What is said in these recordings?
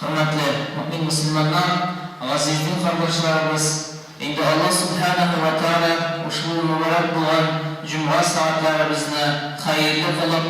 Hürmetli mümin Müslümanlar, azizli kardeşlerimiz, indi Allah Subhanahu ve Teala ushbu mübarek bulan Cuma saatlerimizni hayırlı kılıp,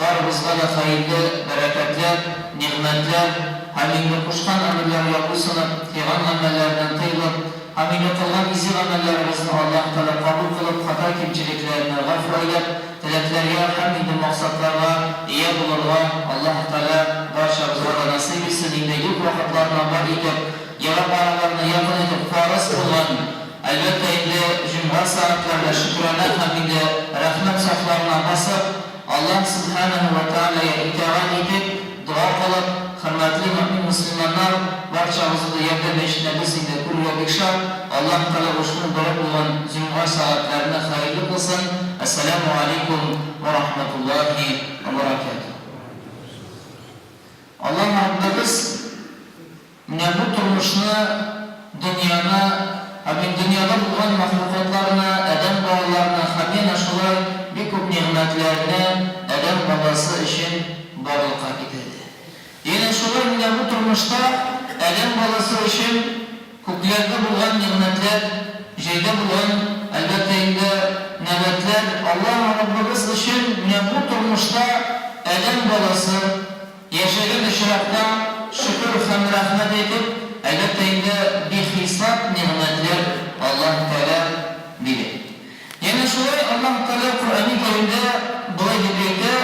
barımızga da hayırlı, bereketli, nimetler, hamile kuşkan ameller yapısını, tiğan amellerden tıyılıp, hamile kılan izi amellerimizni Allah Teala kabul kılıp, hata kimçiliklerini gafrayıp, tileklerine, hamide maksatlarına, iyi bulurlar, Allah Teala barşamıza da nasip etsin, indi yük vakitlerine var edip, yarab aralarına yakın edip, faras olan, elbette indi Cuma saatlerinde şükrana hamide, rahmet saflarına basıp, Allah Subhanahu ve Teala'ya itaat edip, dua kılıp, hürmetli mümin Müslümanlar, barçamızı da yerde beşine bizimle kuruyor bikşar, Allah Teala hoşunu bırak olan Cuma saatlerine hayırlı kılsın. Esselamu Aleyküm ve Rahmetullahi ve Berekatuhu. Allah Rabbimiz bu turmuşunu dünyana, dünyada bulunan mahlukatlarına, Adem bağlarına, hamine şulay bir kup nimetlerine Adem babası için bağlılığa getirdi. Yine şulay bu turmuşta Adem babası için kuplerde bulunan nimetler, şeyde bulunan elbette indi nimetler, Allah Rabbimiz için bu turmuşta Adem babası yaşayan işrakta şükür hem rahmet edip, elbette indi bir hisap nimetler Allah Teala bilir. Yine şöyle Allah Teala Kur'an-ı Kerim'de buraya birlikte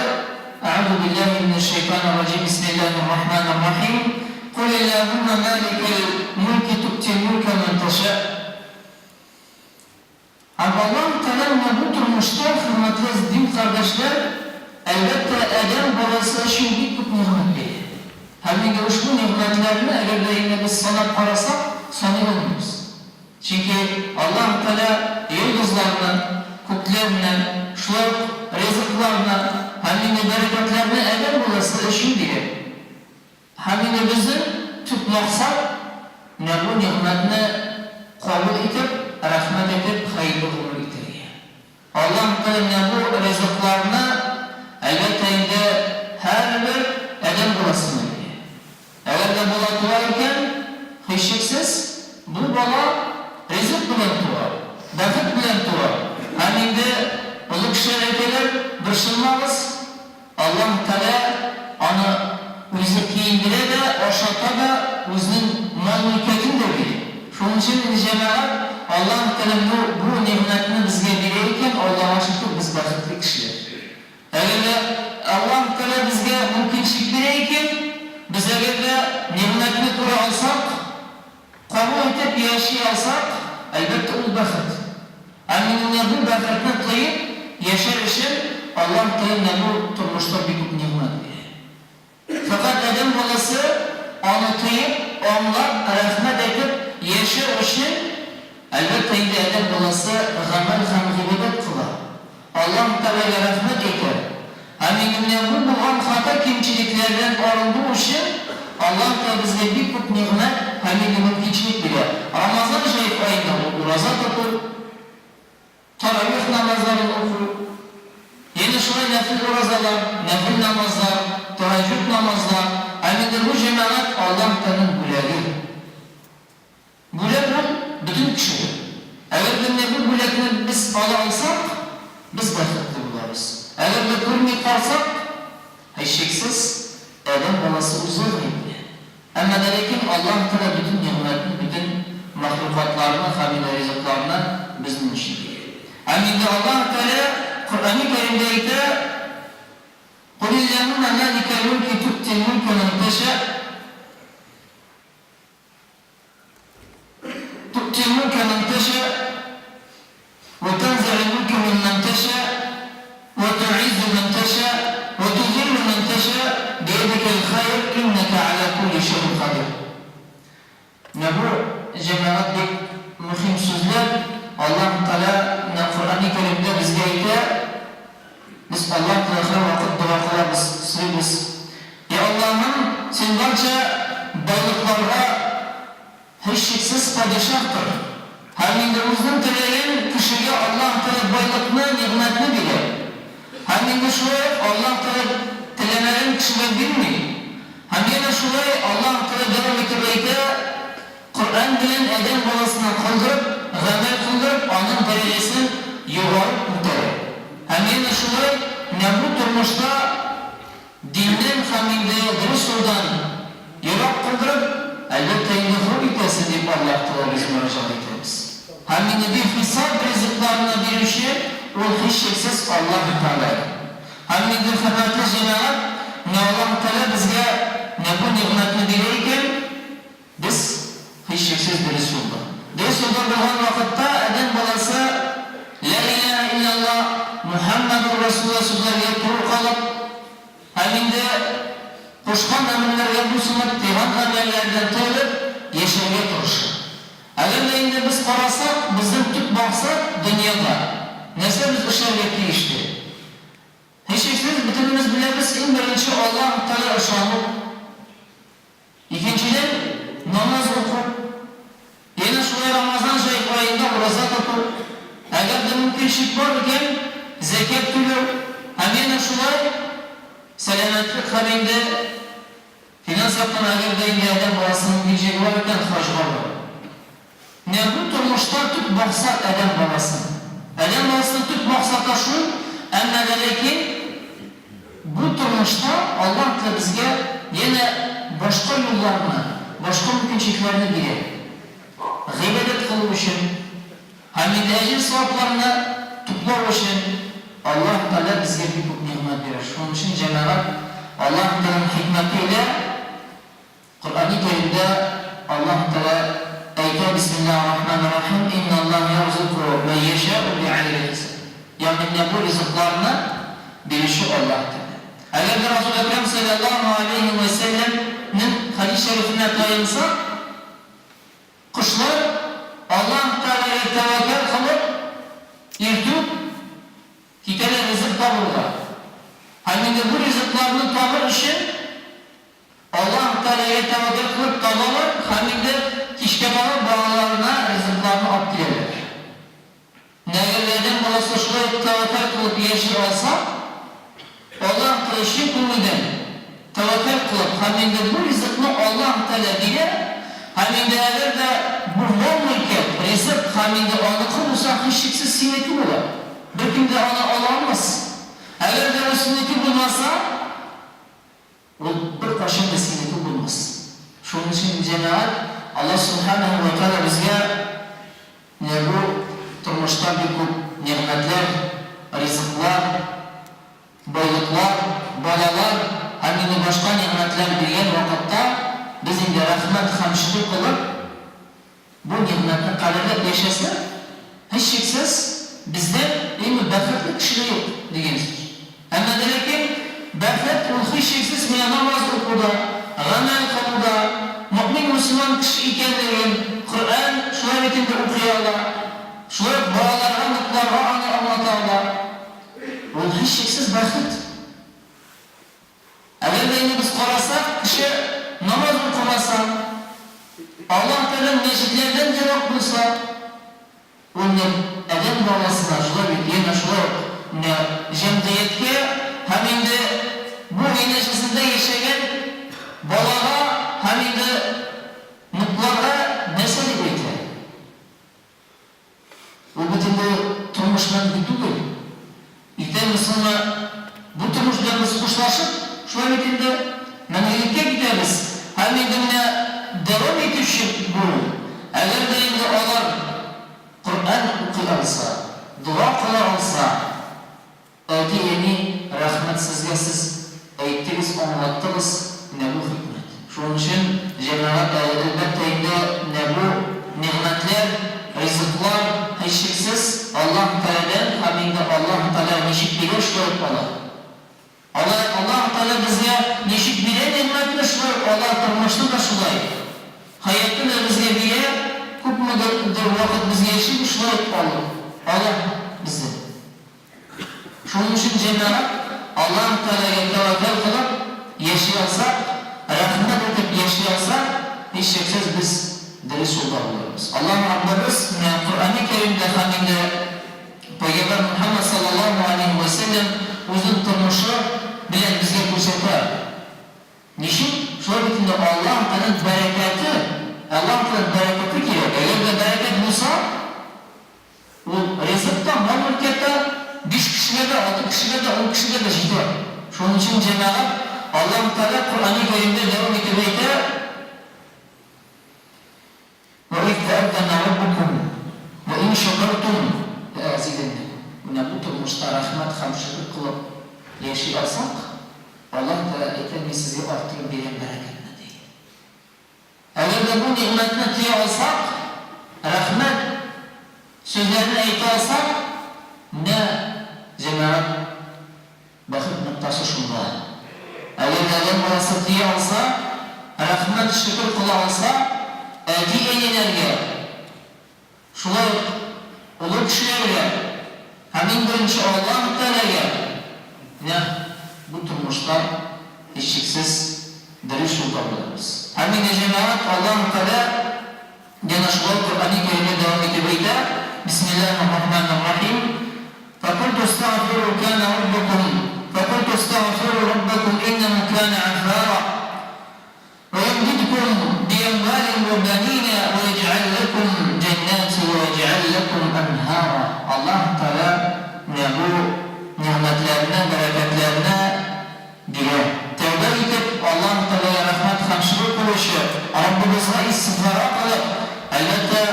A'udhu billahi mineşşeytanirracim. Bismillahirrahmanirrahim. Kul illahumma malikel mulki tu'til mulka men teşâ. Allah Teala bu turmuşta hürmetli din kardeşler, elbette Adem babası için bir kup nimet verir. Hem de bu nimetlerini eğer de yine biz sana parasak sanıyoruz. Çünkü Allah Teala yıldızlarını, kutlarını, şular rızıklarını, hem de bereketlerini Adem babası için bilir. Hem de bizim tüm maksat ne bu nimetini kabul edip, rahmet edip, hayırlı umur getiriyor. Allah Teala bu rızıklarını elbette indi her bir Adem babasını veriyor. Eğer de bala tuvarken hiçşeksiz bu bala rızık bilen tuvar, bakıt bilen tuvar. Hani de ılık şerekeler bırşılmamız Allah Teala onu rızık indire de aşağıda da özünün mal mülketini de verir. Şunun için cemaat Allah Teala bu nimetini bizge verirken Allah'a şükür biz bakıtlı kişiler. Eğer Allah Teala bizge mümkünçlik verirken biz eğer de nimetini kuru alsak, kabul edip yaşayalsak elbette o bakıt. Annenin bu bakıtını kıyıp yaşar için Allah Teala bu turmuşta bir kup nimet verir. Fakat Adem babası onu kıyıp onlar rahmet edip yaşar için elbette indi Adem babası gamel gıybet kılar. Allah Teala'ya rahmet eder. Hani bu bulan hata kimçiliklerden arındığı için Allah Teala bize bir kup nimet hani mümkünçilik bile. Ramazan şerif ayında Ramazan okur, taravih namazlarını okur, yeni şuraya nefil orazalar, nefil namazlar, teheccüd namazlar, hani bu cemaat Allah Teala'nın büledi. Büled bu bütün kişidir. Eğer bu büledini biz alırsak, biz bakıtlı bularız. Eğer de kurmi kalsak, eşeksiz Adem babası uzun gibi. Ama lakin Allah Teala bütün nimetini, bütün mahlukatlarını, hamile rızıklarını bizim için verir. Amin de Allah Teala Kur'an-ı Kerim'de ise قُلِ اللّٰهُمَّ مَالِكَ الْمُلْكِ تُؤْتِي الْمُلْكَ مَنْ تَشَاءُ تُؤْتِي الْمُلْكَ مَنْ تَشَاءُ وَتَنْزِعُ الْمُلْكَ مِمَّنْ تَشَاءُ وتعز من تشاء وتذل من تشاء بيدك الخير إنك على كل شيء قدير. Bu cemaatlik mühim sözler Allah Teala Kur'an-ı Kerim'de bizge ite biz Allah Teala vakit dua kılarız, sürüyoruz. Ya Allah'ım sen barca balıklara hiçşeksiz padişahtır. Hamidimizin dileyen kişiye Allah Teala balıkını, nimetini bilir. Hamide şuraya Allah Teala dilemelerin kişiler bilmiyor. Hamide şuraya Allah Teala kıldırıp, gamel kıldırıp, onun derecesini yuvarıp kurtarır. Hem yine şunlar, ne bu durmuşta dinden haminde dürüst yoldan yolak kıldırıp, elbette yine hor gitmesin deyip Allah Teala biz müracaat ederiz. Hem yine bir hesap rızıklarına bir işi, o hiç şeksiz Allah-u Teala'yı. Hem yine hürmetli Cenab-ı ne Allah-u Teala bizge ne bu nimetini dileyken, biz hiç şeksiz dürüst yolda. Dürüst yolda bulgan vakitte eden balası La ilahe illallah Muhammedur Resulullah sözlerine doğru kalıp hem yine koşkan emirlerine bu sınıf divan emirlerden tövüp yaşamaya çalışır. Eğer de yine biz karasak, bizim tüp baksak dünyada. Neyse biz ışarlıklı işte. Hiç şeksiz bütünümüz biliriz en birinci Allah-u Teala ışanı. İkinciden namaz oku. Yine şuraya Ramazan ayında urazat oku. Eğer de mümkünşük var iken zekat tülü. Hem yine şuraya selametlik halinde finans yaptan eğer de yine adam babasının bileceği var iken harcılar var. Ne bu turmuşta tüp maksat adam babasının. Adam babasının tüp maksata şu, ama lakin bu turmuşta Allah da bizge yine başka yollarını, başka mümkünçliklerini bilir. Gıybedet kılır için, hamid ecil savaplarını tutlar için Allah Teala bizge bir çok nimet verir. Onun için Cenab-ı Allah Teala'nın hikmetiyle Kur'an-ı Kerim'de Allah Teala ayet Bismillahirrahmanirrahim İnna Allah yarzuku men yeşâ'u bi'ayri hisab. Yani ne bu rızıklarını bilişi Allah'tır. Eğer de Resul-i Ekrem sallallahu aleyhi ve sellem'nin hadis-i şerifine dayanırsa kuşlar Allah Teala'ya tevekkül kılıp irtip kitale rızık tabırlar. Hani de bu rızıklarını tabır için Allah Teala'ya tevekkül kılıp tabırlar. Hani de kişkemanın bağlarına rızıklarını abdilerler. Negerlerden balası şuraya tevekkül kılıp yeşil olsa Allah Teala'yı kumiden tevekkül kılıp hani de bu rızıkını Allah Teala bilir. Hani de eğer de bu olmayken rızık hani de onu kılırsa hiç şeksiz sinneti olur. Bir gün de onu alamaz. Eğer de o sinneti bulmazsa o bir kaşın da sinneti bulmaz. Şunun için Cenab-ı Allah Subhanahu ve Teala bizge ne bu turmuşta bir nimetler, rızıklar, boyutlar, balalar, hani de başka nimetler diyen vakitte bizim de rahmet hamşılık kılıp bu nimetini kalırıp yaşasın, hiç şeksiz bizde değil mi bekletli kişiliği yok diyenizdir. Ama demek ki beklet o hiç şeksiz mi namaz okuda, gamel kalıda, mümin Müslüman kişi ikenlerin Kur'an şuayetinde okuyorlar, şuayet bağlarına, mutlarına anlatarlar. O hiç şeksiz beklet. Eğer de yine biz korasak, kişi namaz okumasa, Allah Teala'nın mecitlerden cevap bulsa, onun eden babasına şuayet yine şuayet cemiyetke hemen de bu enerjisinde yaşayan balağa hemen de mutluğa mesele bekler. O bütün bu turmuşdan gidiyor. İşte Müslüman bu turmuşdan biz kuşlaşıp şu evetinde menhelikte gideriz. Hemen de devam etişip bu. Eğer de yine onlar Kur'an okuyorsa, dua kılarsa, öte yeni rahmet sizgesiz eğittiniz, anlattınız, ne bu hikmet. Şunun için Cenab-ı elbette ne bu nimetler, rızıklar, hiçsiz Allah Teala'dan, hemen de Allah Teala neşik bilir şuayet Allah. Allah Teala bize neşik bilir nimetler şuayet Allah durmuştu da şuayet. Hayatta da bize bile kupmadır vakit bize yaşayıp şuayet Allah bize. Şunun için Cenab-ı Allah Teala'ya tevekkül kılıp yaşayalsak, rahmet edip yaşayalsak, hiç şeksiz biz diri solda oluruz. Allah Rabbimiz Kur'an-ı Kerim'de haminde Peygamber Muhammed sallallahu aleyhi ve sellem uzun turmuşu bilen bize gösterler. Niçin? Şöyle bitinde Allah Teala'nın bereketi ki eğer de bereket bulsa Teala Kur'an-ı Kerim'de devam etmekte. وَاِذْ تَأَذَّنَ رَبُّكُمْ وَاِنْ شَكَرْتُمْ لَاَزِيدَنَّكُمْ. Bu tutmuşta rahmet hamşırlık kılıp yaşayarsak Allah Teala ekranı sizi artırıp bilen bereketine değil. Eğer de bu nimetine tiye olsak, rahmet sözlerini eğiti alsak, ne cemaat bakıp noktası şunda. Eğer de Allah burası tiye olsa, rahmet şükür kula olsa, elki eylenerge, şulay olur kişilerge, hemin birinci Allah-u Teala'ya, ne bu turmuşlar eşiksiz diri sultanlarımız. Hemin cemaat Allah-u Teala gene şulay Kur'an-ı Kerim'e devam etmekte. Bismillahirrahmanirrahim. فَقُلْتُ اسْتَغْفِرُوا كَانَ رَبَّكُمْ فَقُلْتُ اسْتَغْفِرُوا رَبَّكُمْ إِنَّهُ كَانَ غَفَّارًا وَيُمْدِدْكُمْ بِأَمْوَالٍ وَبَنِينَ وَيَجْعَلْ لَكُمْ جَنَّاتٍ وَيَجْعَلْ لَكُمْ أَنْهَارًا. Allah Teala bu nimetlerine, bereketlerine diye tevbe edip Allah Teala'ya rahmet hamşırı kılışı, Rabbimize istiğfara kılıp elbette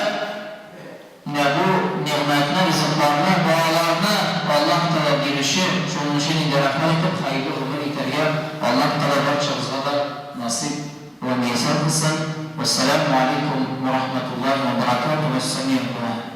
bu nimetine, rızıklarına, dualarına Allah Teala girişi, şunun için de rahmet edip hayırlı ömür iterya Allah Teala barçamıza da nasip ve miyasar kılsın. Vesselamu aleyküm ve rahmetullahi ve berekatuhu ve semiyyatullah.